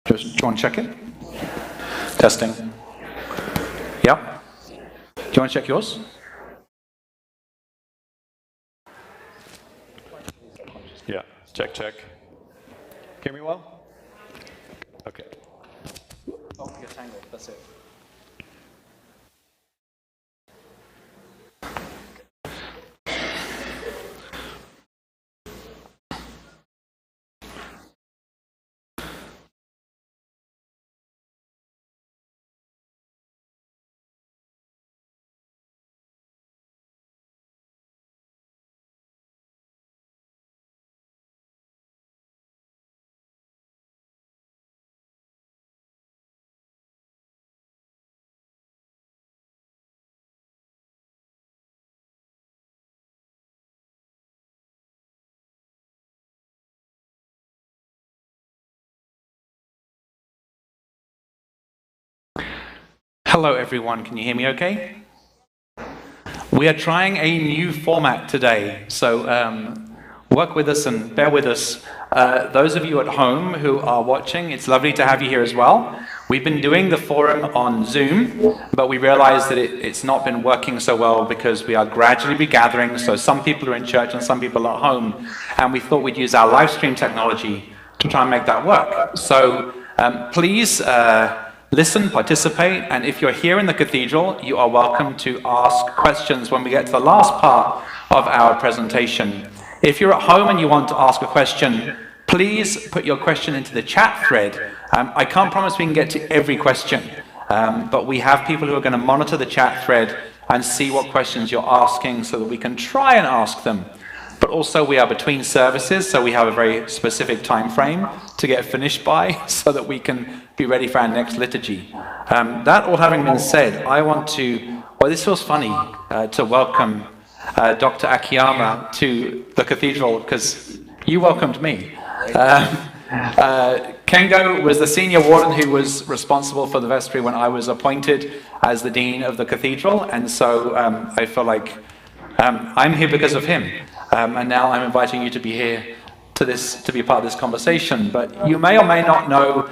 Do you want to check it? Testing. Yeah? Do you want to check yours? Yeah, check, check. Hear me well? Okay. Oh, you're tangled, that's it. Hello everyone, can you hear me okay? We are trying a new format today, so work with us and bear with us. Those of you at home who are watching, it's lovely to have you here as well. We've been doing the forum on Zoom, but we realized that it's not been working so well because we are gradually regathering, so some people are in church and some people are at home, and we thought we'd use our live stream technology to try and make that work. So please listen, participate, and if you're here in the cathedral, you are welcome to ask questions when we get to the last part of our presentation. If you're at home and you want to ask a question, please put your question into the chat thread. I can't promise we can get to every question, but we have people who are going to monitor the chat thread and see what questions you're asking so that we can try and ask them. But also we are between services, so we have a very specific time frame to get finished by so that we can be ready for our next liturgy. That all having been said, I want to, well, this feels funny to welcome Dr. Akiyama to the cathedral because you welcomed me. Kengo was the senior warden who was responsible for the vestry when I was appointed as the dean of the cathedral, and so I feel like I'm here because of him. And now I'm inviting you to be here to be part of this conversation. But you may or may not know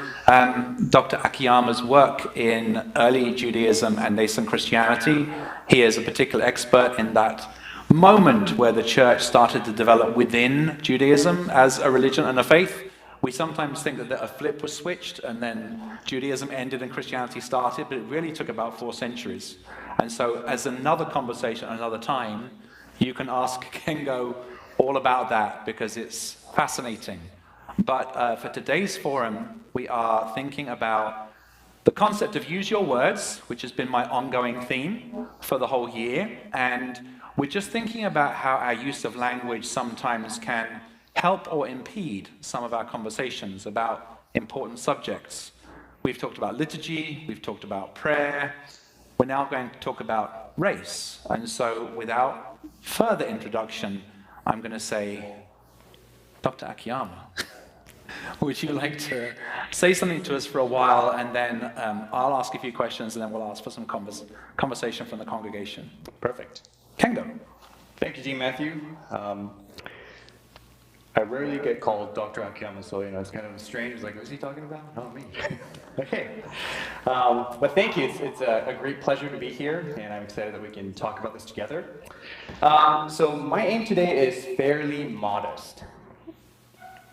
Dr. Akiyama's work in early Judaism and nascent Christianity. He is a particular expert in that moment where the church started to develop within Judaism as a religion and a faith. We sometimes think that a flip was switched and then Judaism ended and Christianity started, but it really took about 4 centuries. And so as another conversation, another time, you can ask Kengo all about that because it's fascinating. But for today's forum, we are thinking about the concept of use your words, which has been my ongoing theme for the whole year. And we're just thinking about how our use of language sometimes can help or impede some of our conversations about important subjects. We've talked about liturgy, we've talked about prayer. We're now going to talk about race. And so without further introduction, I'm going to say, Dr. Akiyama, would you like to say something to us for a while, and then I'll ask a few questions, and then we'll ask for some conversation from the congregation. Perfect. Kengo. Thank you, Dean Matthew. I rarely get called Dr. Akiyama, so it's kind of strange. It's like, who's he talking about? Not me. Okay. But thank you. It's a great pleasure to be here, and I'm excited that we can talk about this together. So my aim today is fairly modest.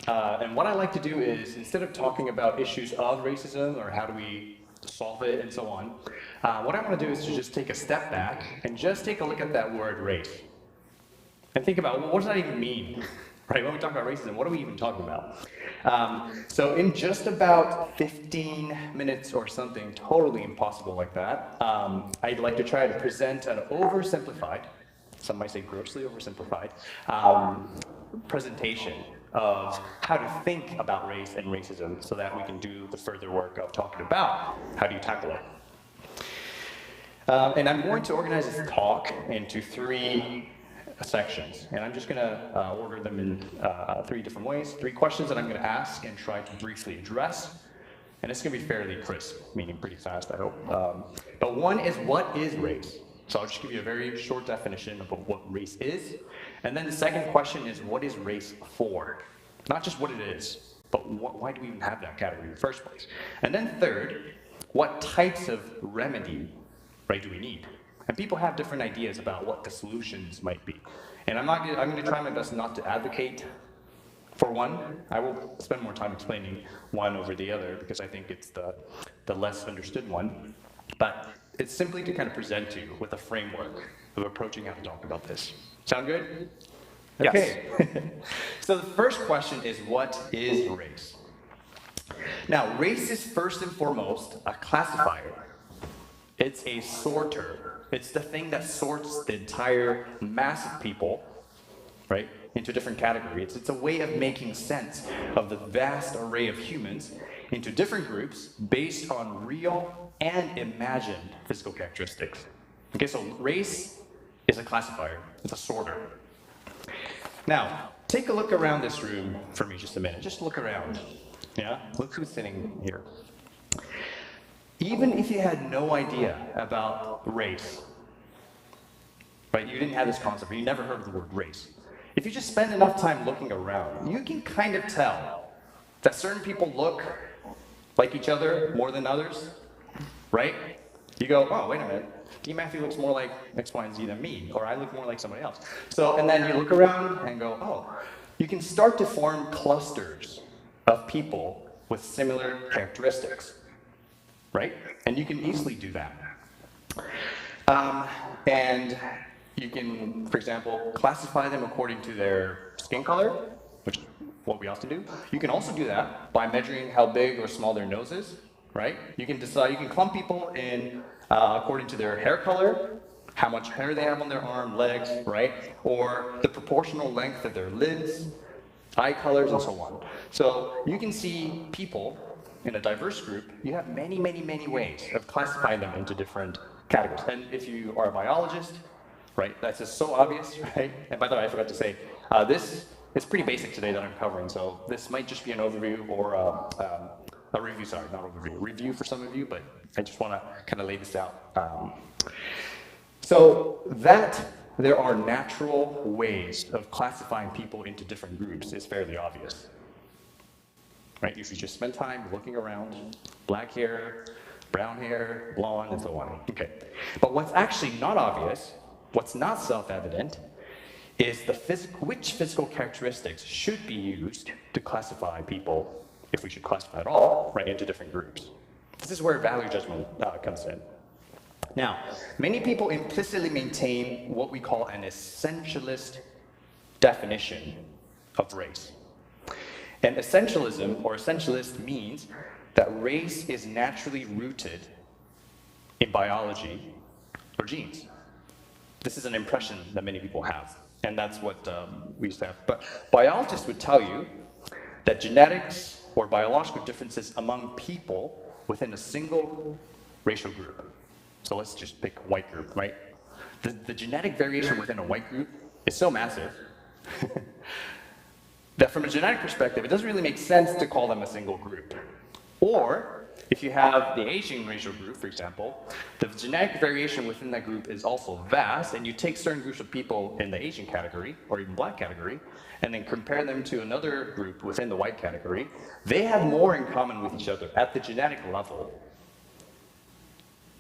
And what I like to do is, instead of talking about issues of racism or how do we solve it and so on, what I want to do is to just take a step back and just take a look at that word race. And think about, well, what does that even mean? Right, when we talk about racism, what are we even talking about? So in just about 15 minutes or something totally impossible like that, I'd like to try to present an oversimplified, some might say grossly oversimplified, presentation of how to think about race and racism so that we can do the further work of talking about how do you tackle it. And I'm going to organize this talk into 3 sections, and I'm just going to order them in 3 different ways. 3 questions that I'm going to ask and try to briefly address, and it's going to be fairly crisp, meaning pretty fast, I hope. But one is, what is race? So I'll just give you a very short definition of what race is, and then the second question is, what is race for? Not just what it is, but why do we even have that category in the first place? And then third, what types of remedy, right, do we need? And people have different ideas about what the solutions might be. And I'm going to try my best not to advocate for one. I will spend more time explaining one over the other because I think it's the less understood one. But it's simply to kind of present you with a framework of approaching how to talk about this. Sound good? Yes. Okay. So the first question is, what is race? Now, race is first and foremost a classifier. It's a sorter. It's the thing that sorts the entire mass of people, right, into different categories. It's a way of making sense of the vast array of humans into different groups based on real and imagined physical characteristics. Okay, so race is a classifier. It's a sorter. Now, take a look around this room for me just a minute. Just look around. Yeah? Look who's sitting here. Even if you had no idea about race, right, you didn't have this concept, or you never heard of the word race, if you just spend enough time looking around, you can kind of tell that certain people look like each other more than others, right? You go, oh, wait a minute, D. Matthew looks more like X, Y, and Z than me, or I look more like somebody else. So, and then you look around and go, oh, you can start to form clusters of people with similar characteristics, right? And you can easily do that. And you can, for example, classify them according to their skin color, which is what we often do. You can also do that by measuring how big or small their nose is, right? You can decide, you can clump people in according to their hair color, how much hair they have on their arm, legs, right? Or the proportional length of their lids, eye colors, and so on. So you can see people in a diverse group. You have many, many, many ways of classifying them into different categories. And if you are a biologist, right, that's just so obvious, right? And by the way, I forgot to say, this is pretty basic today that I'm covering, so this might just be an overview or a review, sorry, not overview, review for some of you, but I just want to kind of lay this out. So that there are natural ways of classifying people into different groups is fairly obvious. Right? If you just spend time looking around, black hair, brown hair, blonde, and so on. Okay. But what's actually not obvious, what's not self-evident, is which physical characteristics should be used to classify people, if we should classify at all, right, into different groups. This is where value judgment comes in. Now, many people implicitly maintain what we call an essentialist definition of race. And essentialism, or essentialist, means that race is naturally rooted in biology or genes. This is an impression that many people have, and that's what we used to have. But biologists would tell you that genetics or biological differences among people within a single racial group. So let's just pick a white group, right? The genetic variation within a white group is so massive that from a genetic perspective, it doesn't really make sense to call them a single group. Or, if you have the Asian racial group, for example, the genetic variation within that group is also vast, and you take certain groups of people in the Asian category, or even black category, and then compare them to another group within the white category, they have more in common with each other at the genetic level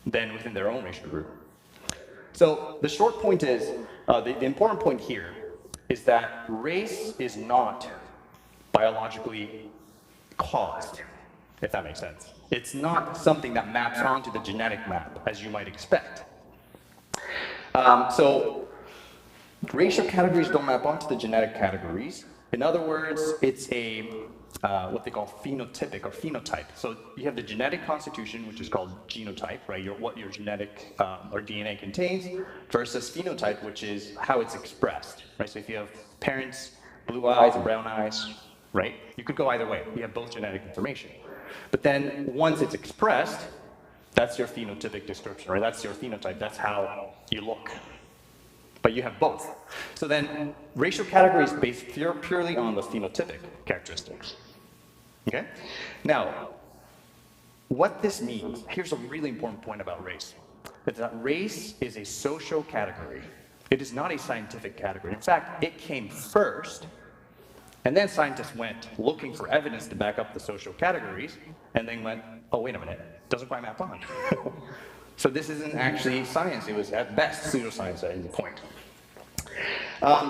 than within their own racial group. So the short point is, the important point here is that race is not biologically caused, if that makes sense. It's not something that maps onto the genetic map, as you might expect. So racial categories don't map onto the genetic categories. In other words, it's a what they call phenotypic or phenotype. So you have the genetic constitution, which is called genotype, right? What your genetic or DNA contains, versus phenotype, which is how it's expressed, right? So if you have parents, blue eyes and brown eyes, right? You could go either way. You have both genetic information. But then once it's expressed, that's your phenotypic description, right? That's your phenotype. That's how you look. But you have both. So then racial category is based purely on the phenotypic characteristics. Okay? Now, what this means, here's a really important point about race. That race is a social category. It is not a scientific category. In fact, it came first And then scientists went looking for evidence to back up the social categories, and then went, oh, wait a minute, doesn't quite map on. So this isn't actually science, it was at best pseudoscience at any point.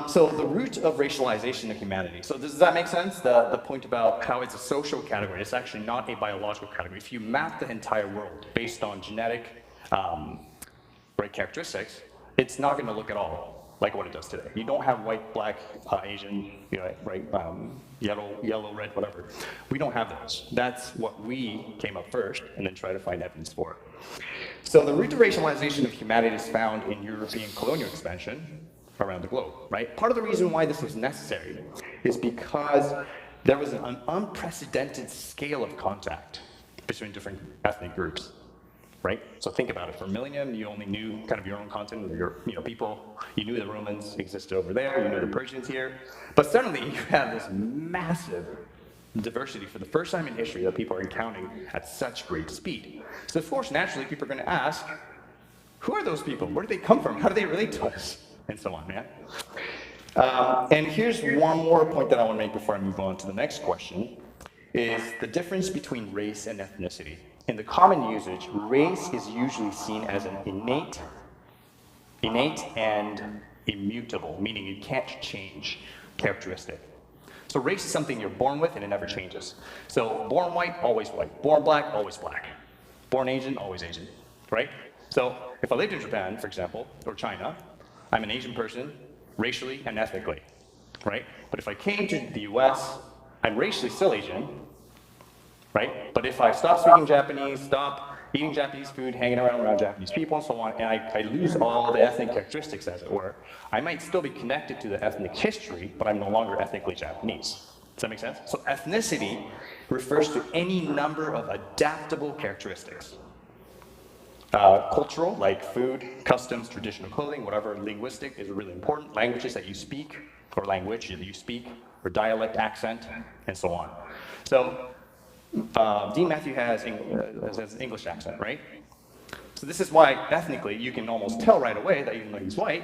So the root of racialization of humanity. So does that make sense? The point about how it's a social category. It's actually not a biological category. If you map the entire world based on genetic characteristics, it's not going to look at all like what it does today. You don't have white, black, Asian, yellow, red, whatever. We don't have those. That's what we came up first and then try to find evidence for. So the root of racialization of humanity is found in European colonial expansion around the globe, right? Part of the reason why this was necessary is because there was an unprecedented scale of contact between different ethnic groups, right? So think about it. For a millennium, you only knew kind of your own continent, or your people. You knew the Romans existed over there, you knew the Persians here. But suddenly you have this massive diversity for the first time in history that people are encountering at such great speed. So of course, naturally, people are going to ask, who are those people? Where do they come from? How do they relate to us? And so on, yeah? And here's one more point that I want to make before I move on to the next question, is the difference between race and ethnicity. In the common usage, race is usually seen as an innate and immutable, meaning you can't change characteristic. So race is something you're born with and it never changes. So born white, always white. Born black, always black. Born Asian, always Asian, right? So if I lived in Japan, for example, or China, I'm an Asian person, racially and ethnically, right? But if I came to the US, I'm racially still Asian, right? But if I stop speaking Japanese, stop eating Japanese food, hanging around Japanese people and so on, and I lose all the ethnic characteristics, as it were, I might still be connected to the ethnic history, but I'm no longer ethnically Japanese. Does that make sense? So ethnicity refers to any number of adaptable characteristics. Cultural, like food, customs, traditional clothing, whatever. Linguistic is really important. Languages that you speak, or language that you speak, or dialect, accent, and so on. So Dean Matthew has an English accent, right? So this is why, ethnically, you can almost tell right away that even though he's white,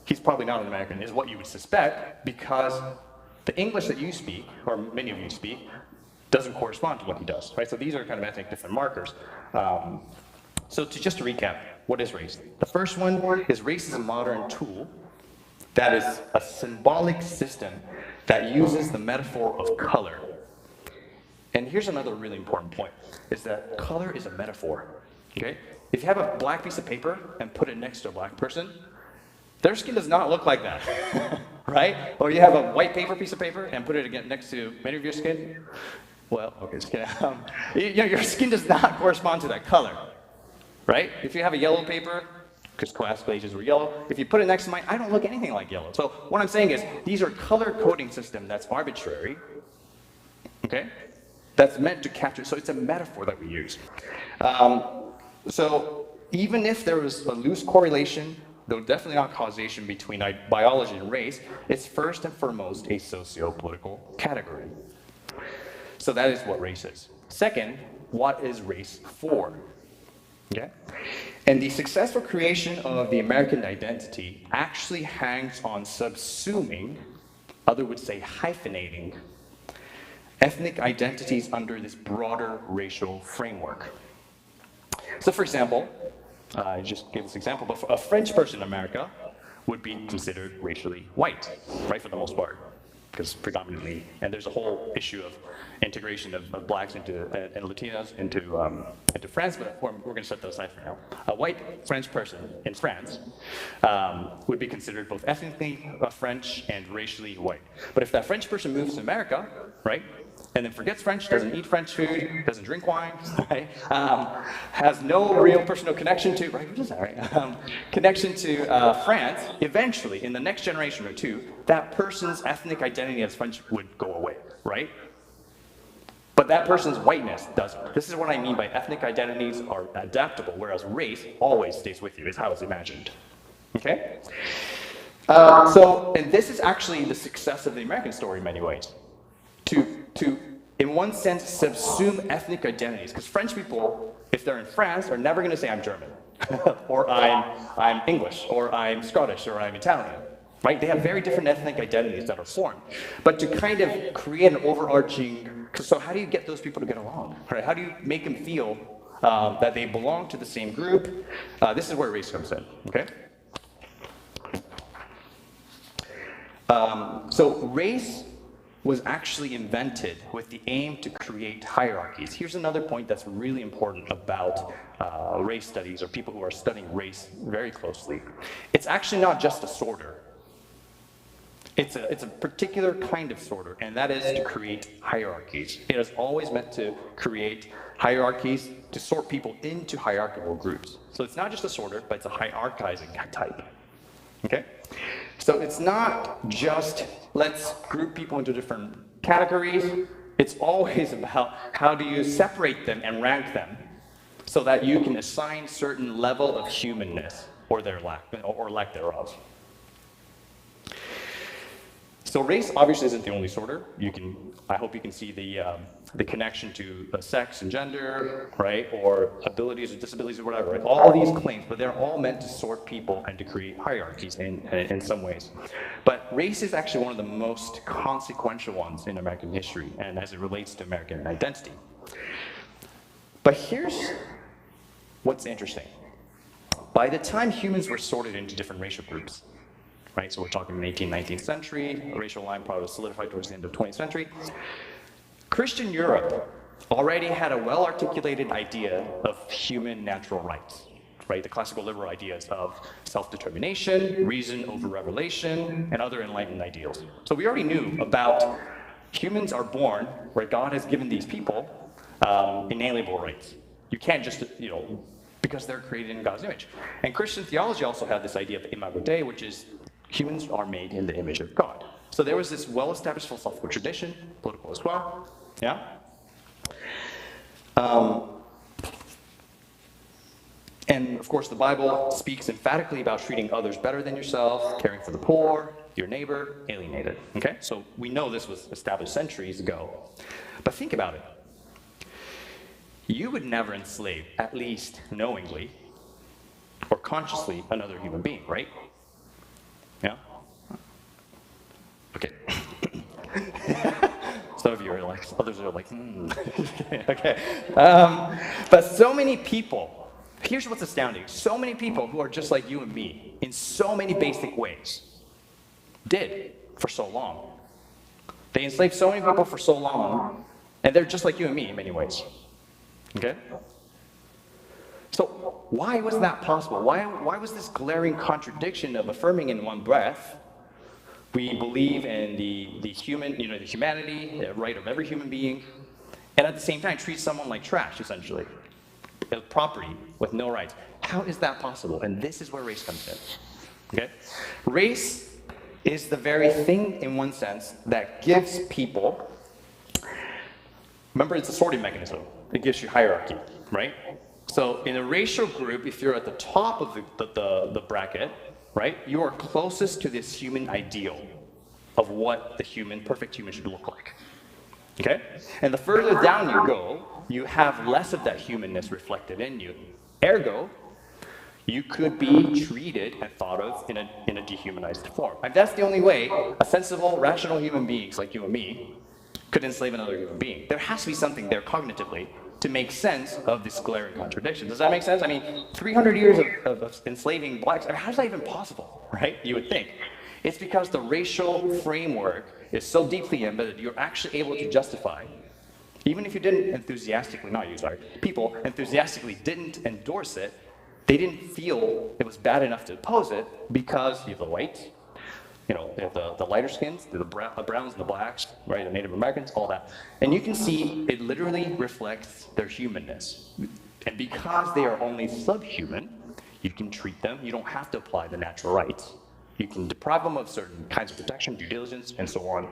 he's probably not an American, is what you would suspect, because the English that you speak, or many of you speak, doesn't correspond to what he does, right? So these are kind of, I think, different markers. So just to recap, what is race? The first one is race is a modern tool that is a symbolic system that uses the metaphor of color. And here's another really important point, is that color is a metaphor, okay? If you have a black piece of paper and put it next to a black person, their skin does not look like that, right? Or you have a white paper piece of paper and put it again next to many of your skin, well, okay, just kidding. Your skin does not correspond to that color. Right? If you have a yellow paper, because classical ages were yellow, if you put it next to mine, I don't look anything like yellow. So what I'm saying is, these are color coding system that's arbitrary, okay? That's meant to capture, so it's a metaphor that we use. So even if there was a loose correlation, though definitely not causation between biology and race, it's first and foremost a socio-political category. So that is what race is. Second, what is race for? Okay? And the successful creation of the American identity actually hangs on subsuming, others would say hyphenating, ethnic identities under this broader racial framework. So for example, I just gave this example, but a French person in America would be considered racially white, right, for the most part, because predominantly, and there's a whole issue of integration of blacks and Latinos into France, but we're going to set those aside for now. A white French person in France would be considered both ethnically French and racially white. But if that French person moves to America, right, and then forgets French, doesn't eat French food, doesn't drink wine, right, has no real personal connection to, right, what is that, right, connection to France, eventually, in the next generation or two, that person's ethnic identity as French would go away, right? But that person's whiteness doesn't. This is what I mean by ethnic identities are adaptable, whereas race always stays with you, is how it's imagined. Okay? And this is actually the success of the American story in many ways. To in one sense, subsume ethnic identities. Because French people, if they're in France, are never going to say, I'm German, or I'm English, or I'm Scottish, or I'm Italian. right? They have very different ethnic identities that are formed. But to kind of create an overarching, so how do you get those people to get along, right? How do you make them feel that they belong to the same group? This is where race comes in, okay? So race was actually invented with the aim to create hierarchies. Here's another point that's really important about race studies, or people who are studying race very closely. It's actually not just a sorter. It's a particular kind of sorter, and that is to create hierarchies. It is always meant to create hierarchies to sort people into hierarchical groups. So it's not just a sorter, but it's a hierarchizing type. Okay? So it's not just let's group people into different categories. It's always about how do you separate them and rank them so that you can assign certain level of humanness or their lack thereof. So race obviously isn't the only sorter. I hope you can see the connection to sex and gender, right, or abilities or disabilities or whatever. Right? All these claims, but they're all meant to sort people and to create hierarchies in some ways. But race is actually one of the most consequential ones in American history, and as it relates to American identity. But here's what's interesting. By the time humans were sorted into different racial groups, right? So we're talking the 18th, 19th century, the racial line probably solidified towards the end of the 20th century. Christian Europe already had a well-articulated idea of human natural rights, right? The classical liberal ideas of self-determination, reason over revelation, and other enlightened ideals. So we already knew about humans are born where God has given these people inalienable rights. You can't just, because they're created in God's image. And Christian theology also had this idea of imago Dei, which is humans are made in the image of God. So there was this well-established philosophical tradition, political as well, yeah? And of course, the Bible speaks emphatically about treating others better than yourself, caring for the poor, your neighbor, alienated, okay? So we know this was established centuries ago. But think about it. You would never enslave, at least knowingly or consciously, another human being, right? Yeah? Okay. Some of you are like, others are like, okay. But so many people, here's what's astounding. So many people who are just like you and me, in so many basic ways, did for so long. They enslaved so many people for so long, and they're just like you and me in many ways. Okay? So why was that possible? Why was this glaring contradiction of affirming in one breath we believe in the human, the humanity, the right of every human being, and at the same time treat someone like trash, essentially, as property with no rights? How is that possible? And this is where race comes in. Okay? Race is the very thing, in one sense, that gives people, remember, it's a sorting mechanism. It gives you hierarchy, right? So in a racial group, if you're at the top of the bracket, right, you are closest to this human ideal of what the perfect human should look like. Okay? And the further down you go, you have less of that humanness reflected in you. Ergo, you could be treated and thought of in a dehumanized form. And that's the only way a sensible, rational human beings like you and me could enslave another human being. There has to be something there cognitively to make sense of this glaring contradiction. Does that make sense? I mean, 300 years of enslaving blacks, how is that even possible, right? You would think. It's because the racial framework is so deeply embedded, you're actually able to justify, even if you didn't enthusiastically, people enthusiastically didn't endorse it, they didn't feel it was bad enough to oppose it because you have the whites, the lighter skins, the browns and the blacks, right, the Native Americans, all that. And you can see it literally reflects their humanness. And because they are only subhuman, you can treat them, you don't have to apply the natural rights. You can deprive them of certain kinds of protection, due diligence, and so on.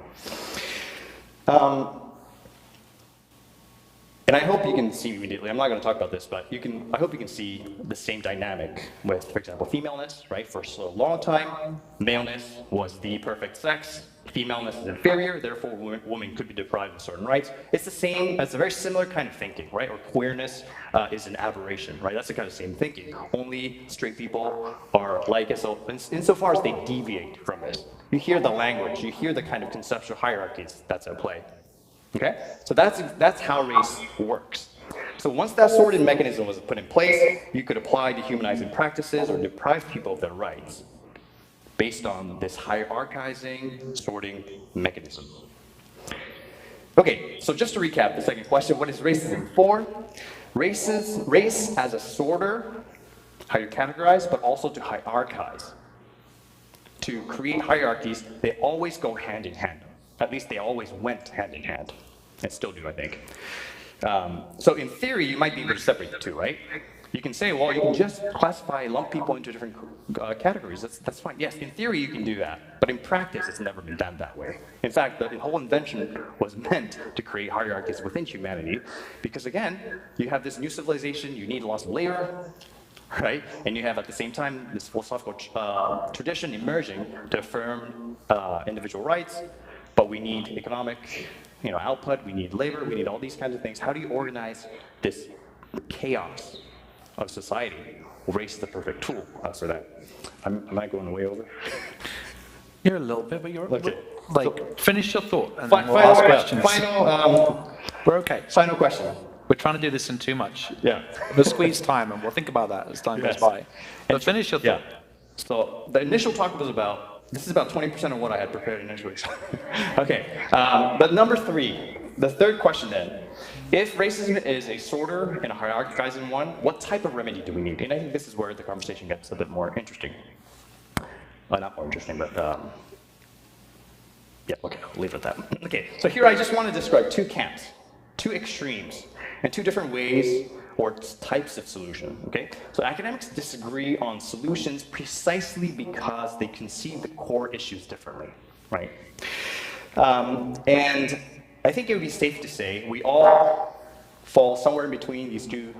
And I hope you can see immediately, I'm not going to talk about this, but I hope you can see the same dynamic with, for example, femaleness, right? For so long time, maleness was the perfect sex, Femaleness is inferior, therefore women could be deprived of certain rights. It's the same, it's a very similar kind of thinking, right? Or queerness is an aberration, right? That's the kind of same thinking. Only straight people are like us, so insofar as they deviate from this. You hear the language, you hear the kind of conceptual hierarchies that's at play. Okay? So that's how race works. So once that sorting mechanism was put in place, you could apply dehumanizing practices or deprive people of their rights based on this hierarchizing, sorting mechanism. Okay, so just to recap the second question, what is racism for? Race as a sorter, how you categorize, but also to hierarchize. To create hierarchies, they always go hand in hand. At least they always went hand in hand, and still do, I think. So in theory, you might be able to separate the two, right? You can say, well, you can just lump people into different categories. That's fine. Yes, in theory, you can do that. But in practice, it's never been done that way. In fact, the whole invention was meant to create hierarchies within humanity. Because again, you have this new civilization, you need lots of labor, right? And you have at the same time this philosophical tradition emerging to affirm individual rights. But we need economic output, we need labor, we need all these kinds of things. How do you organize this chaos of society? Race is the perfect tool for that. Am I going way over? You're a little bit, but you're okay. Finish your thought, and then we'll ask questions. We're okay. Final question. We're trying to do this in too much. Yeah. We'll squeeze time, and we'll think about that as time goes by. But finish your thought. Yeah. So the initial talk was this is about 20% of what I had prepared initially. Okay. But number 3, the third question then. If racism is a sorter and a hierarchizing one, what type of remedy do we need? And I think this is where the conversation gets a bit more interesting. Well, not more interesting, but yeah, okay, I'll leave it at that. Okay, so here I just want to describe 2 camps, 2 extremes, and 2 different ways or types of solution, okay? So academics disagree on solutions precisely because they conceive the core issues differently, right? And I think it would be safe to say we all fall somewhere in between these 2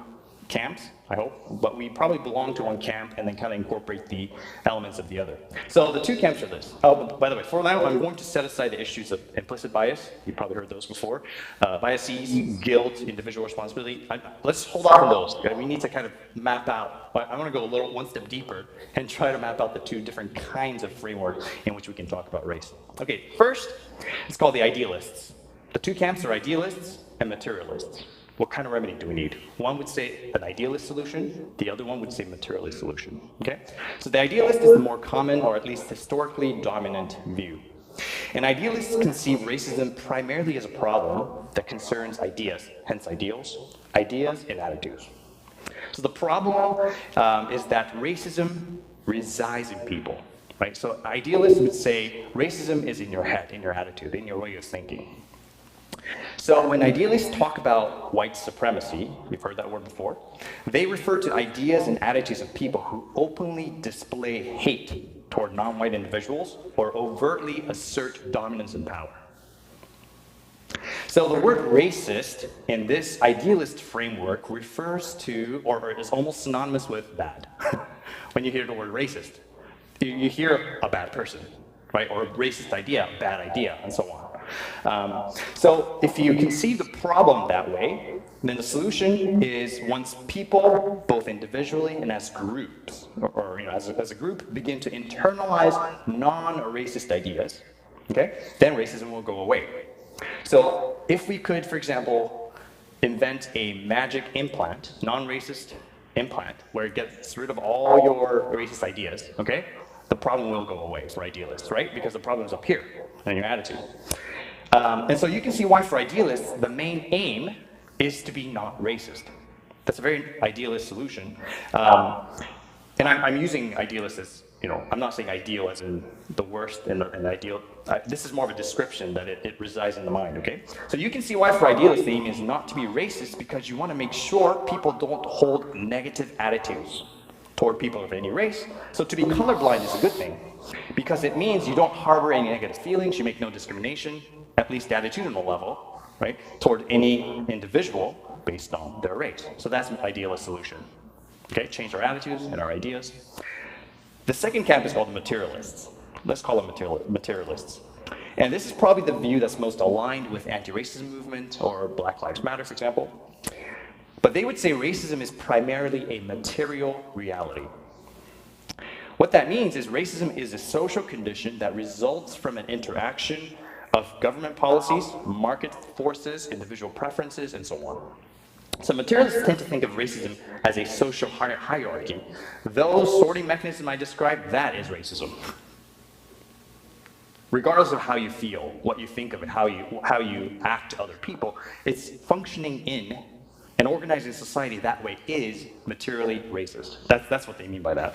camps, I hope, but we probably belong to one camp and then kind of incorporate the elements of the other. So the 2 camps are this. Oh, by the way, for now, I'm going to set aside the issues of implicit bias. You've probably heard those before. Biases, guilt, individual responsibility. Let's hold off on those. Okay? We need to kind of map out. I want to go one step deeper and try to map out the 2 different kinds of frameworks in which we can talk about race. Okay, first, it's called the idealists. The 2 camps are idealists and materialists. What kind of remedy do we need? One would say an idealist solution, the other one would say materialist solution, okay? So the idealist is the more common, or at least historically dominant view. And idealists conceive racism primarily as a problem that concerns ideas, hence ideals, ideas and attitudes. So the problem is that racism resides in people, right? So idealists would say racism is in your head, in your attitude, in your way of thinking. So when idealists talk about white supremacy, you've heard that word before, they refer to ideas and attitudes of people who openly display hate toward non-white individuals or overtly assert dominance and power. So the word racist in this idealist framework refers to, or is almost synonymous with bad. When you hear the word racist, you hear a bad person, right? Or a racist idea, a bad idea, and so on. So if you conceive the problem that way, then the solution is once people, both individually and as groups, or as a group, begin to internalize non-racist ideas, okay, then racism will go away. So if we could, for example, invent a magic implant, non-racist implant, where it gets rid of all your racist ideas, okay, the problem will go away for idealists, right? Because the problem is up here in your attitude. And so you can see why for idealists, the main aim is to be not racist. That's a very idealist solution. And I'm using idealist as, I'm not saying ideal as in the worst and ideal. This is more of a description that it resides in the mind, okay? So you can see why for idealists the aim is not to be racist, because you want to make sure people don't hold negative attitudes toward people of any race. So to be colorblind is a good thing, because it means you don't harbor any negative feelings, you make no discrimination, at least attitudinal level, right, toward any individual based on their race. So that's an idealist solution. Okay, change our attitudes and our ideas. The second camp is called the materialists. Let's call them materialists. And this is probably the view that's most aligned with anti-racism movement or Black Lives Matter, for example. But they would say racism is primarily a material reality. What that means is racism is a social condition that results from an interaction of government policies, market forces, individual preferences, and so on. So materialists tend to think of racism as a social hierarchy. Those sorting mechanisms I described, that is racism. Regardless of how you feel, what you think of it, how you act to other people, it's functioning in and organizing society that way is materially racist. That's what they mean by that.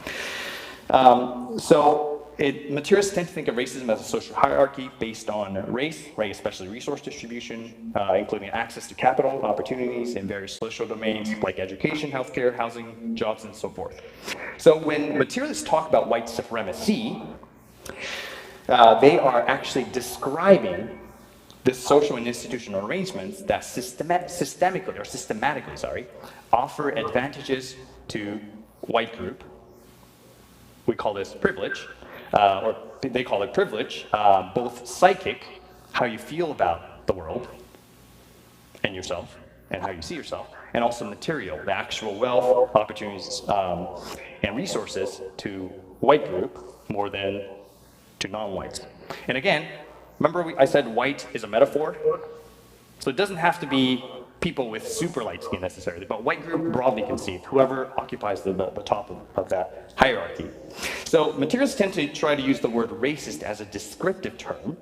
Materialists tend to think of racism as a social hierarchy based on race, right, especially resource distribution, including access to capital, opportunities in various social domains like education, healthcare, housing, jobs, and so forth. So when materialists talk about white supremacy, they are actually describing the social and institutional arrangements that systematically offer advantages to white group. We call this privilege, or they call it privilege, both psychic, how you feel about the world and yourself, and how you see yourself, and also material, the actual wealth, opportunities, and resources to white group more than to non-whites. And again, remember I said white is a metaphor? So it doesn't have to be people with super light skin necessarily, but white group broadly conceived, whoever occupies the top of that hierarchy. So materialists tend to try to use the word racist as a descriptive term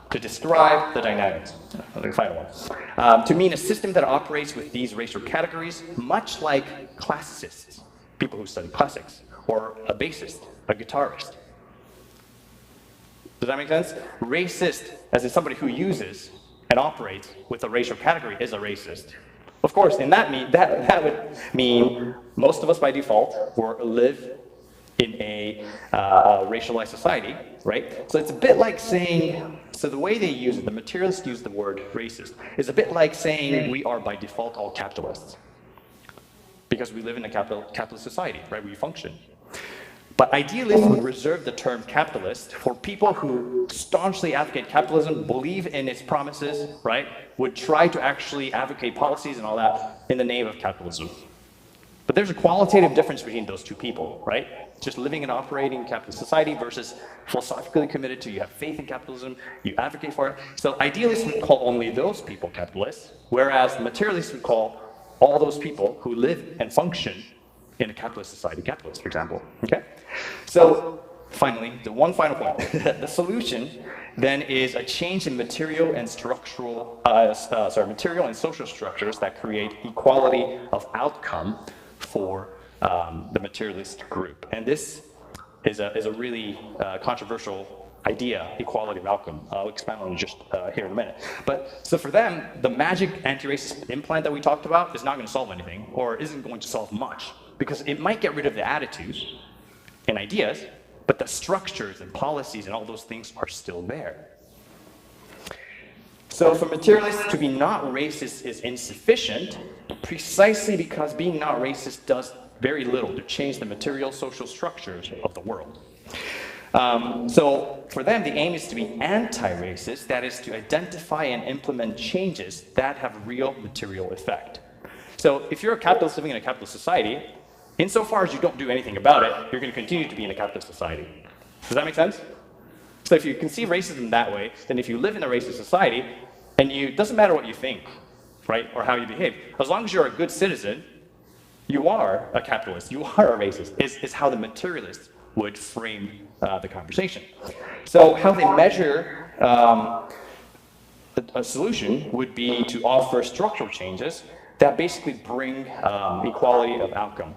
to describe the dynamics, the final one, to mean a system that operates with these racial categories, much like classicists, people who study classics, or a bassist, a guitarist. Does that make sense? Racist, as in somebody who uses and operates with a racial category, is a racist. Of course, in that would mean most of us by default live in a racialized society, right? So it's a bit like saying, so the way they use it, the materialists use the word racist, is a bit like saying we are by default all capitalists. Because we live in a capitalist society, right? We function. But idealists would reserve the term capitalist for people who staunchly advocate capitalism, believe in its promises, right? Would try to actually advocate policies and all that in the name of capitalism. But there's a qualitative difference between those two people, right? Just living and operating in capitalist society versus philosophically committed to, you have faith in capitalism, you advocate for it. So idealists would call only those people capitalists, whereas materialists would call all those people who live and function in a capitalist society capitalists, for example, okay? So finally, the one final point, the solution then is a change in material and social structures that create equality of outcome for the materialist group. And this is a really controversial idea, equality of outcome. I'll expand on it just here in a minute. But so for them, the magic anti-racist implant that we talked about is not going to solve anything, or isn't going to solve much, because it might get rid of the attitudes and ideas, but the structures and policies and all those things are still there. So for materialists, to be not racist is insufficient, precisely because being not racist does very little to change the material social structures of the world. So for them, the aim is to be anti-racist, that is to identify and implement changes that have real material effect. So if you're a capitalist living in a capitalist society, insofar as you don't do anything about it, you're going to continue to be in a capitalist society. Does that make sense? So if you conceive racism that way, then if you live in a racist society, and it doesn't matter what you think, right, or how you behave, as long as you're a good citizen, you are a capitalist, you are a racist, is how the materialists would frame the conversation. So how they measure a solution would be to offer structural changes that basically bring equality of outcome.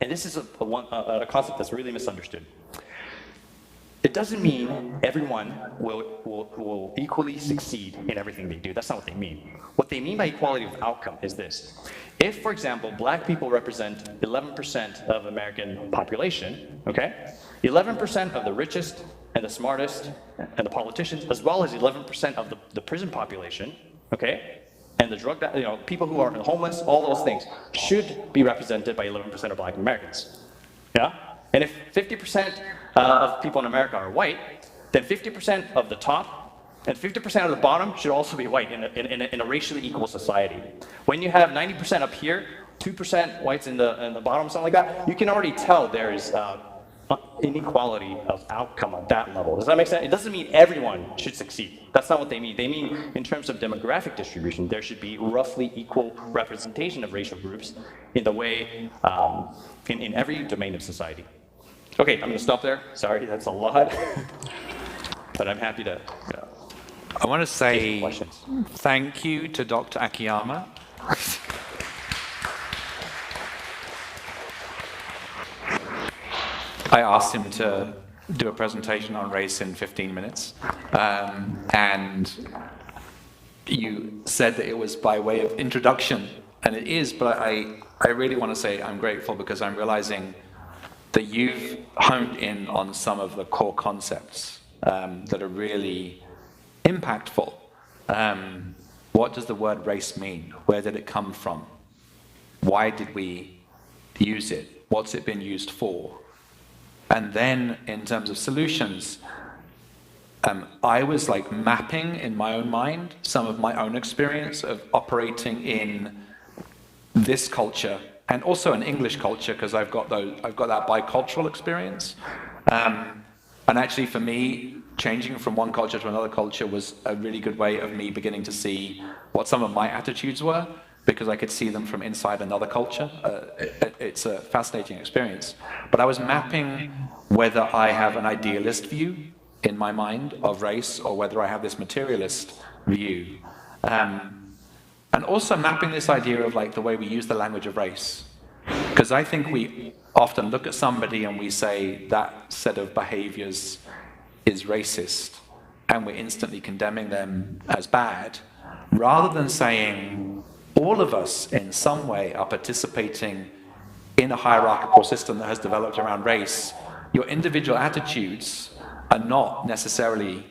And this is a concept that's really misunderstood. It doesn't mean everyone will equally succeed in everything they do. That's not what they mean. What they mean by equality of outcome is this. If, for example, black people represent 11% of American population, okay? 11% of the richest and the smartest and the politicians, as well as 11% of the prison population, okay? And the drug, people who are homeless, all those things should be represented by 11% of black Americans. Yeah? And if 50% of people in America are white, then 50% of the top and 50% of the bottom should also be white in a racially equal society. When you have 90% up here, 2% whites in the bottom, something like that, you can already tell there's inequality of outcome at that level. Does that make sense? It doesn't mean everyone should succeed. That's not what they mean. They mean in terms of demographic distribution, there should be roughly equal representation of racial groups in the way, in every domain of society. Okay, I'm going to stop there. Sorry, that's a lot. But I'm happy to I want to say questions. thank you to Dr. Akiyama. I asked him to do a presentation on race in 15 minutes, and you said that it was by way of introduction, and it is, but I really want to say I'm grateful because I'm realizing that you've honed in on some of the core concepts that are really impactful. What does the word race mean? Where did it come from? Why did we use it? What's it been used for? And then in terms of solutions, I was like mapping in my own mind some of my own experience of operating in this culture and also an English culture, because I've got that bicultural experience. And actually for me, changing from one culture to another culture was a really good way of me beginning to see what some of my attitudes were, because I could see them from inside another culture. It's a fascinating experience. But I was mapping whether I have an idealist view in my mind of race or whether I have this materialist view. And also mapping this idea of like the way we use the language of race. Because I think we often look at somebody and we say that set of behaviors is racist, and we're instantly condemning them as bad, rather than saying all of us in some way are participating in a hierarchical system that has developed around race. Your individual attitudes are not necessarily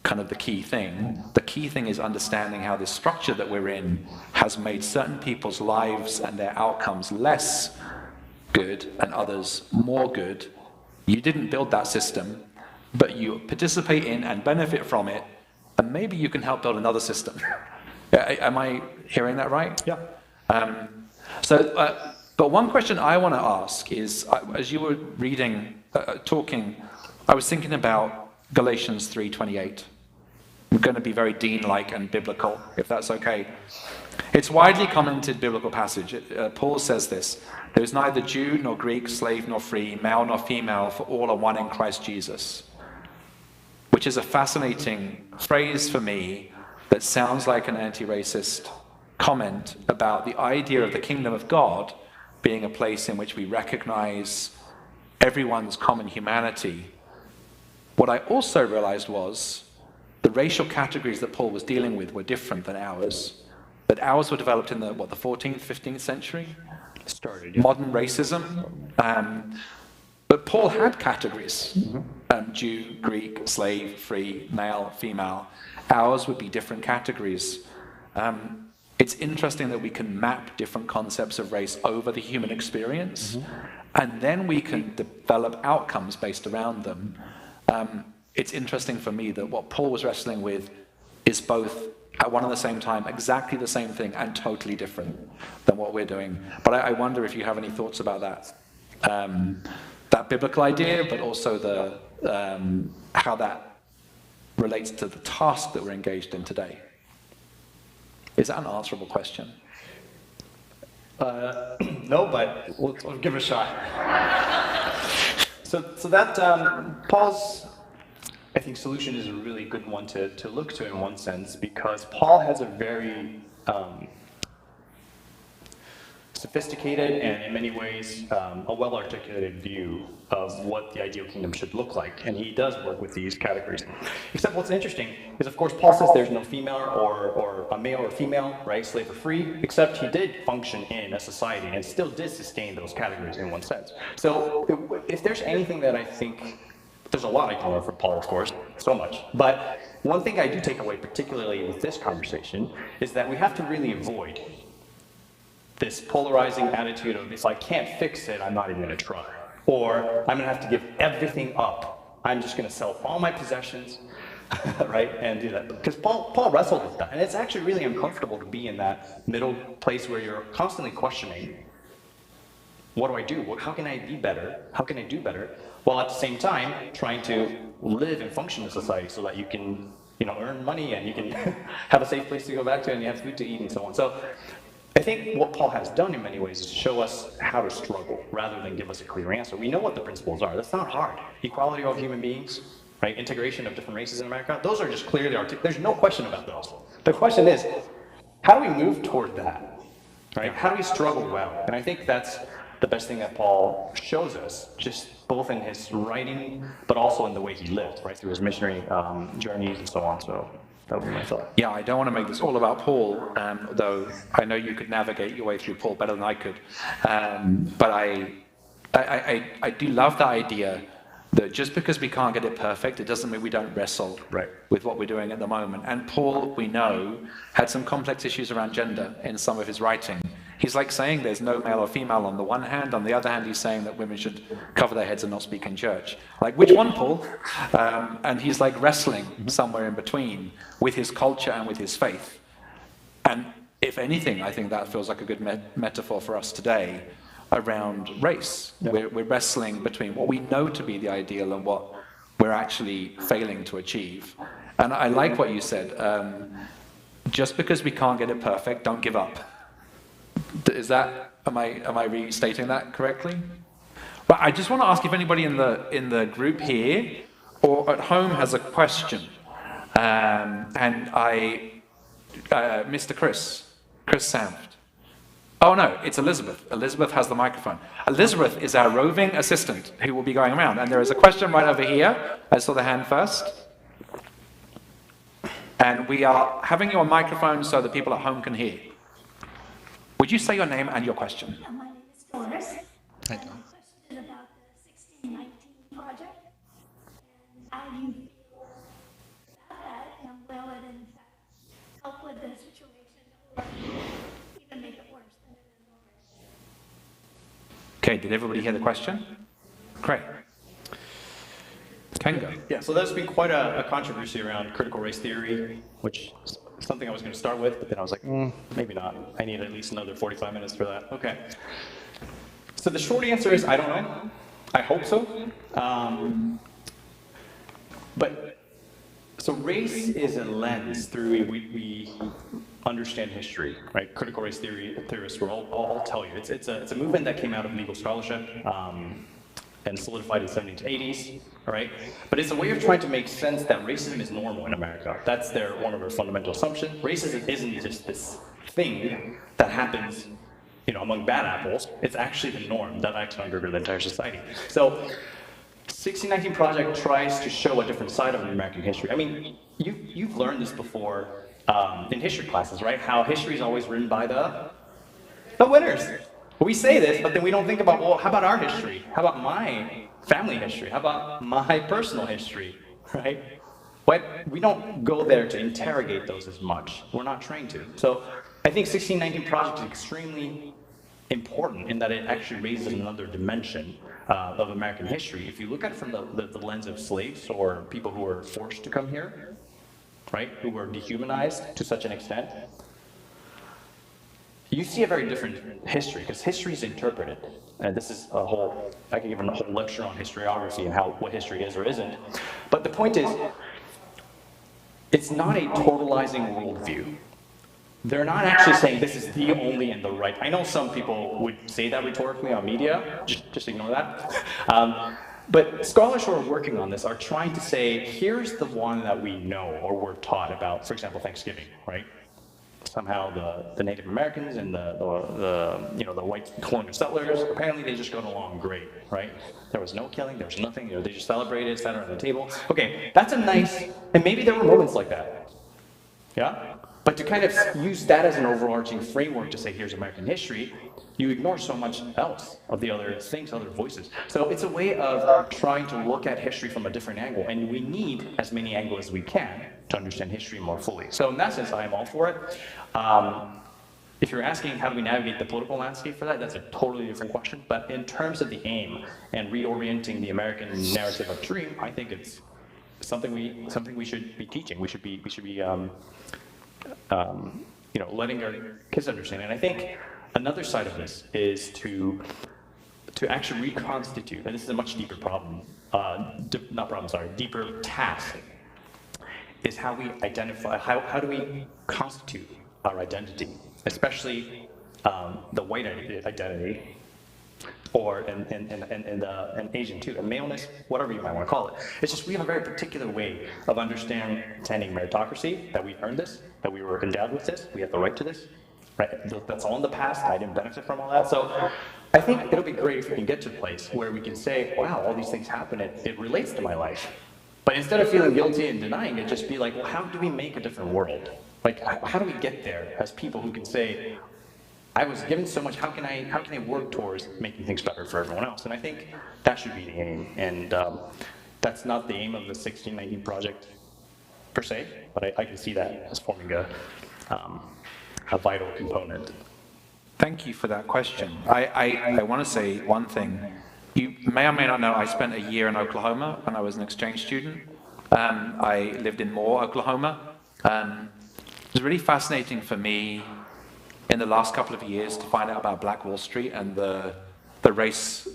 kind of the key thing. The key thing is understanding how this structure that we're in has made certain people's lives and their outcomes less good and others more good. You didn't build that system, but you participate in and benefit from it, and maybe you can help build another system. Am I hearing that right? Yeah. But one question I want to ask is, as you were reading, talking, I was thinking about Galatians 3:28. I'm going to be very Dean-like and biblical, if that's okay. It's widely commented biblical passage. Paul says this: "There is neither Jew nor Greek, slave nor free, male nor female, for all are one in Christ Jesus." Which is a fascinating phrase for me that sounds like an anti-racist comment about the idea of the kingdom of God being a place in which we recognize everyone's common humanity. What I also realized was the racial categories that Paul was dealing with were different than ours. That ours were developed in the 14th, 15th century? Started, yeah. Modern racism. But Paul had categories. Jew, Greek, slave, free, male, female. Ours would be different categories. It's interesting that we can map different concepts of race over the human experience, and then we can develop outcomes based around them. It's interesting for me that what Paul was wrestling with is both, at one and the same time, exactly the same thing and totally different than what we're doing. But I wonder if you have any thoughts about that. That biblical idea, but also the how that relates to the task that we're engaged in today. Is that an answerable question? No, but we'll give it a shot. So that Paul's, I think, solution is a really good one to look to in one sense, because Paul has a very sophisticated and in many ways a well-articulated view of what the ideal kingdom should look like, and he does work with these categories. Except what's interesting is, of course, Paul says there's no female or a male or female, right, slave or free, except he did function in a society and still did sustain those categories in one sense. So if there's anything that I think, there's a lot I can learn from Paul, of course, so much, but one thing I do take away, particularly with this conversation, is that we have to really avoid this polarizing attitude of, if I can't fix it, I'm not even going to try. Or I'm going to have to give everything up I'm just going to sell all my possessions, right, and do that. Because Paul wrestled with that, and it's actually really uncomfortable to be in that middle place where you're constantly questioning, what do I do? How can I be better? How can I do better? While at the same time, trying to live and function in society so that you can, earn money and you can have a safe place to go back to and you have food to eat and so on. So I think what Paul has done in many ways is show us how to struggle rather than give us a clear answer. We know what the principles are. That's not hard. Equality of human beings, right? Integration of different races in America. Those are just clearly articulated. There's no question about those. The question is, how do we move toward that, right? How do we struggle well? And I think that's the best thing that Paul shows us, just both in his writing, but also in the way he lived, right, through his missionary journeys and so on. So that would be my thought. Yeah, I don't want to make this all about Paul, though I know you could navigate your way through Paul better than I could. But I do love the idea that just because we can't get it perfect, it doesn't mean we don't wrestle with what we're doing at the moment. And Paul, we know, had some complex issues around gender in some of his writing. He's like saying there's no male or female on the one hand, on the other hand he's saying that women should cover their heads and not speak in church. Like, which one, Paul? And he's like wrestling somewhere in between with his culture and with his faith. And if anything, I think that feels like a good metaphor for us today around race. We're wrestling between what we know to be the ideal and what we're actually failing to achieve. And I like what you said. Just because we can't get it perfect, don't give up. Is that, am I restating that correctly? But I just want to ask if anybody in the group here or at home has a question. Mr. Chris Sanft. Oh no, it's Elizabeth. Elizabeth has the microphone. Elizabeth is our roving assistant who will be going around. And there is a question right over here. I saw the hand first. And we are having you on microphone so the people at home can hear. Would you say your name and your question? My name is Doris. Hi, I have a question about the 1619 project and how you feel about that, and will it in fact help with the situation or even make it worse than it is already? Okay, did everybody hear the question? Great. Kengo. Yeah, so there's been quite a controversy around critical race theory, which is something I was going to start with, but then I was like, maybe not. I need at least another 45 minutes for that. Okay. So the short answer is, I don't know. I hope so. So race is a lens through we understand history, right? Critical race theorists will all tell you. It's a movement that came out of legal scholarship and solidified in the 1780s, right? But it's a way of trying to make sense that racism is normal in America. That's one of their fundamental assumptions. Racism isn't just this thing that happens, among bad apples. It's actually the norm that acts under the entire society. So 1619 Project tries to show a different side of American history. I mean, you've learned this before in history classes, right? How history is always written by the winners. We say this, but then we don't think about, well, how about our history? How about my family history? How about my personal history, right? But we don't go there to interrogate those as much. We're not trained to. So I think 1619 Project is extremely important in that it actually raises another dimension of American history. If you look at it from the lens of slaves or people who were forced to come here, right, who were dehumanized to such an extent, you see a very different history, because history is interpreted. And this is I can give a whole lecture on historiography and what history is or isn't. But the point is, it's not a totalizing worldview. They're not actually saying this is the only and the right. I know some people would say that rhetorically on media, just ignore that. But scholars who are working on this are trying to say, here's the one that we know or were taught about, for example, Thanksgiving, right? Somehow the Native Americans and the white colonial settlers, apparently they just got along great, right? There was no killing, there was nothing, they just celebrated, sat around the table. Okay, that's a nice, and maybe there were moments like that, yeah? But to kind of use that as an overarching framework to say, here's American history, you ignore so much else of the other things, other voices. So it's a way of trying to look at history from a different angle, and we need as many angles as we can to understand history more fully. So in that sense, I am all for it. if you're asking how do we navigate the political landscape for that, that's a totally different question. But in terms of the aim and reorienting the American narrative of dream, I think it's something we should be teaching. We should be letting our kids understand. And I think another side of this is to actually reconstitute, and this is a much deeper problem, deeper task, is how we identify, how do we constitute our identity, especially the white identity, or an Asian too, and maleness, whatever you might want to call it. It's just we have a very particular way of understanding meritocracy, that we earned this, that we were endowed with this, we have the right to this, right? That's all in the past, I didn't benefit from all that. So I think it'll be great if we can get to a place where we can say, wow, all these things happen, it relates to my life. But instead of feeling guilty and denying it, just be like, well, how do we make a different world? Like, how do we get there as people who can say, I was given so much, how can I work towards making things better for everyone else? And I think that should be the aim. And that's not the aim of the 1619 project per se, but I can see that as forming a vital component. Thank you for that question. I want to say one thing. You may or may not know, I spent a year in Oklahoma when I was an exchange student. I lived in Moore, Oklahoma. It was really fascinating for me in the last couple of years to find out about Black Wall Street and the race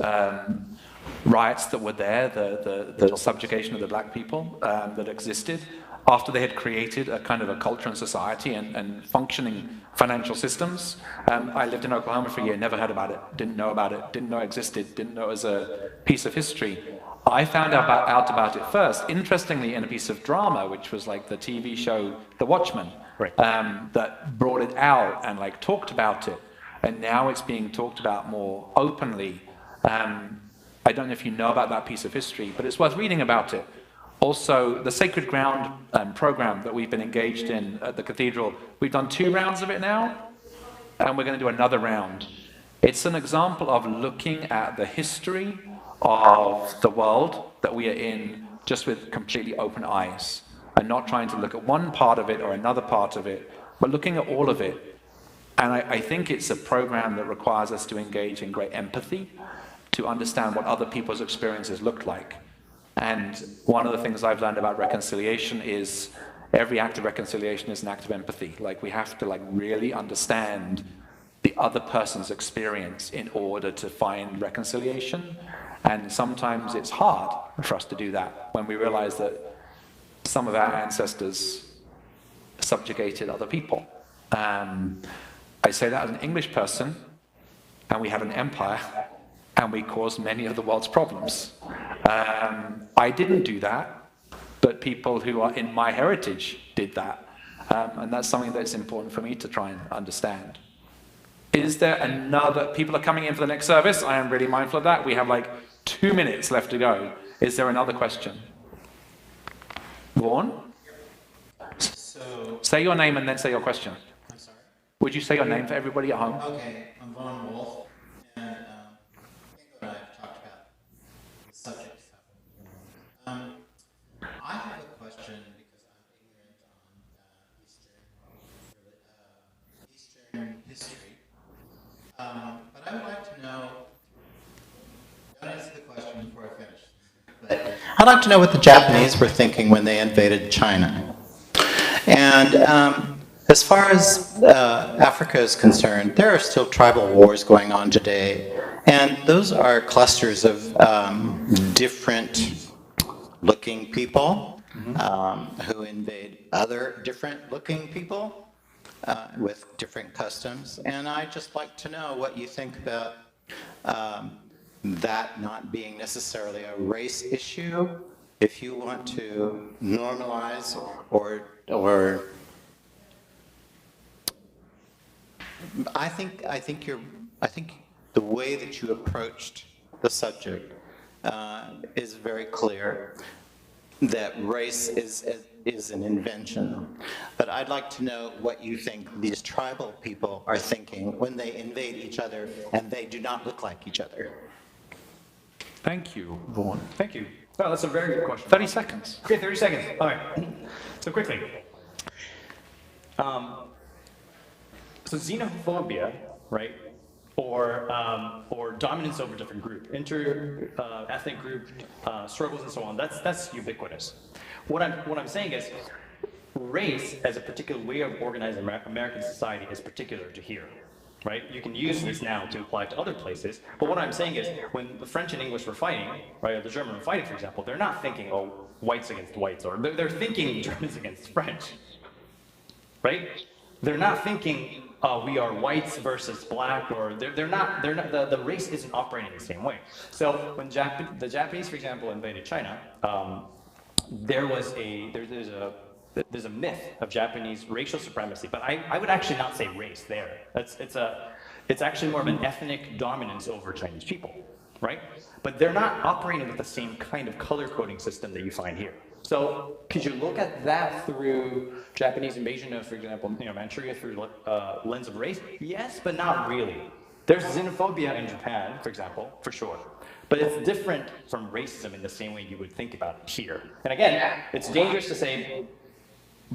riots that were there, the subjugation of the black people that existed after they had created a kind of a culture and society and functioning financial systems. I lived in Oklahoma for a year, never heard about it, didn't know it existed, didn't know it was a piece of history. I found out about it first, interestingly, in a piece of drama, which was like the TV show The Watchmen, right. That brought it out and like talked about it. And now it's being talked about more openly. I don't know if you know about that piece of history, but it's worth reading about it. Also, the Sacred Ground program that we've been engaged in at the cathedral, we've done 2 rounds of it now, and we're going to do another round. It's an example of looking at the history of the world that we are in just with completely open eyes, and not trying to look at one part of it or another part of it, but looking at all of it. And I think it's a program that requires us to engage in great empathy, to understand what other people's experiences look like. And one of the things I've learned about reconciliation is every act of reconciliation is an act of empathy. Like, we have to like really understand the other person's experience in order to find reconciliation. And sometimes it's hard for us to do that when we realize that some of our ancestors subjugated other people. I say that as an English person, and we had an empire, and we caused many of the world's problems. I didn't do that, but people who are in my heritage did that. And that's something that's important for me to try and understand. Is there another, people are coming in for the next service, I am really mindful of that. We have like 2 minutes left to go. Is there another question? Vaughn? So, say your name and then say your question. I'm sorry. Would you say your name for everybody at home? Okay, I'm Vaughn Wolf, and Kengo and I have talked about the subject stuff. I have a question because I'm ignorant on Eastern history. But I would like to know, don't answer the question before I finish. But I'd like to know what the Japanese were thinking when they invaded China. And as far as Africa is concerned, there are still tribal wars going on today. And those are clusters of different looking people who invade other different looking people with different customs. And I'd just like to know what you think about that not being necessarily a race issue, if you want to normalize or I think the way that you approached the subject is very clear that race is an invention. But I'd like to know what you think these tribal people are thinking when they invade each other and they do not look like each other. Thank you, Vaughn. Thank you. Well, that's a very good question. 30 seconds. Okay, 30 seconds. All right. So quickly. So xenophobia, right, or dominance over different group, ethnic group struggles and so on. That's ubiquitous. What I'm saying is, race as a particular way of organizing American society is particular to here. Right? You can use this now to apply to other places, but what I'm saying is, when the French and English were fighting, right, or the German were fighting, for example, they're not thinking, oh, whites against whites, or they're thinking Germans against French, right? They're not thinking, we are whites versus black, or they're not, the race isn't operating the same way. So when the Japanese, for example, invaded China, there's a myth of Japanese racial supremacy, but I would actually not say race there. It's actually more of an ethnic dominance over Chinese people, right? But they're not operating with the same kind of color coding system that you find here. So could you look at that through Japanese invasion of, for example, Manchuria through lens of race? Yes, but not really. There's xenophobia in Japan, for example, for sure. But it's different from racism in the same way you would think about it here. And again, it's dangerous to say,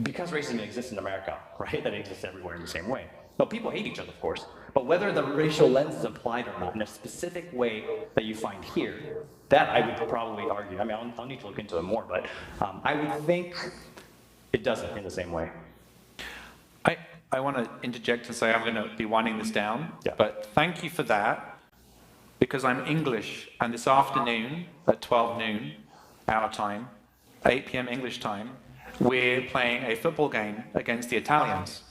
because racism exists in America, right, that it exists everywhere in the same way. Well, people hate each other, of course, but whether the racial lens is applied or not in a specific way that you find here, that I would probably argue. I mean, I'll need to look into it more, but I would think it doesn't in the same way. I want to interject and say I'm going to be winding this down, Yeah. but thank you for that, because I'm English, and this afternoon at 12 noon, our time, 8 p.m. English time, we're playing a football game against the Italians.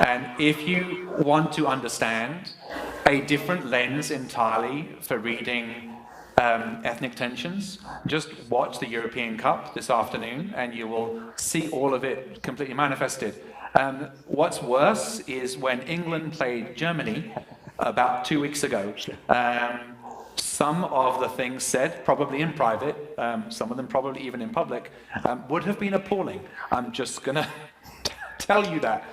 And if you want to understand a different lens entirely for reading ethnic tensions, just watch the European Cup this afternoon and you will see all of it completely manifested. What's worse is when England played Germany about 2 weeks ago, some of the things said, probably in private, some of them probably even in public, would have been appalling. I'm just going to tell you that.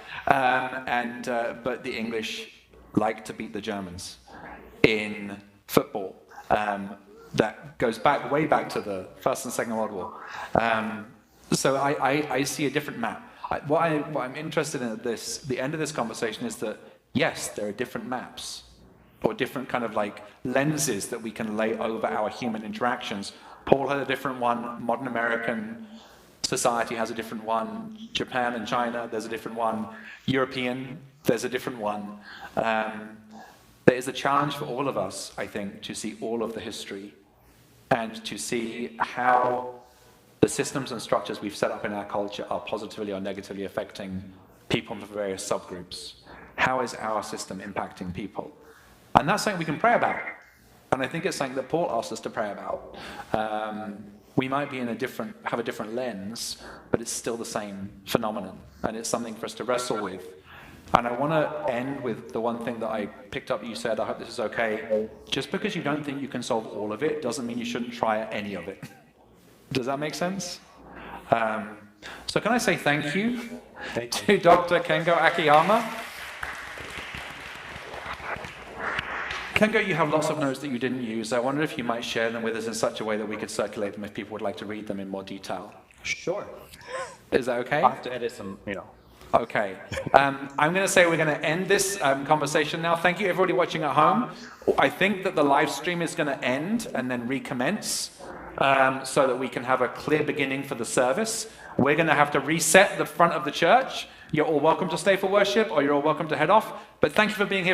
But the English like to beat the Germans in football. That goes back, way back to the First and Second World War. So I see a different map. What I'm interested in at the end of this conversation is that, yes, there are different maps, or different kind of like lenses that we can lay over our human interactions. Paul had a different one, modern American society has a different one, Japan and China, there's a different one, European, there's a different one. There is a challenge for all of us, I think, to see all of the history and to see how the systems and structures we've set up in our culture are positively or negatively affecting people from various subgroups. How is our system impacting people? And that's something we can pray about. And I think it's something that Paul asked us to pray about. We might be have a different lens, but it's still the same phenomenon. And it's something for us to wrestle with. And I want to end with the one thing that I picked up you said, I hope this is okay. Just because you don't think you can solve all of it doesn't mean you shouldn't try any of it. Does that make sense? So can I say thank you to Dr. Kengo Akiyama? Kengo, you have lots of notes that you didn't use. I wonder if you might share them with us in such a way that we could circulate them if people would like to read them in more detail. Sure. Is that okay? I'll have to edit some, Okay. I'm going to say we're going to end this conversation now. Thank you, everybody watching at home. I think that the live stream is going to end and then recommence so that we can have a clear beginning for the service. We're going to have to reset the front of the church. You're all welcome to stay for worship, or you're all welcome to head off. But thank you for being here.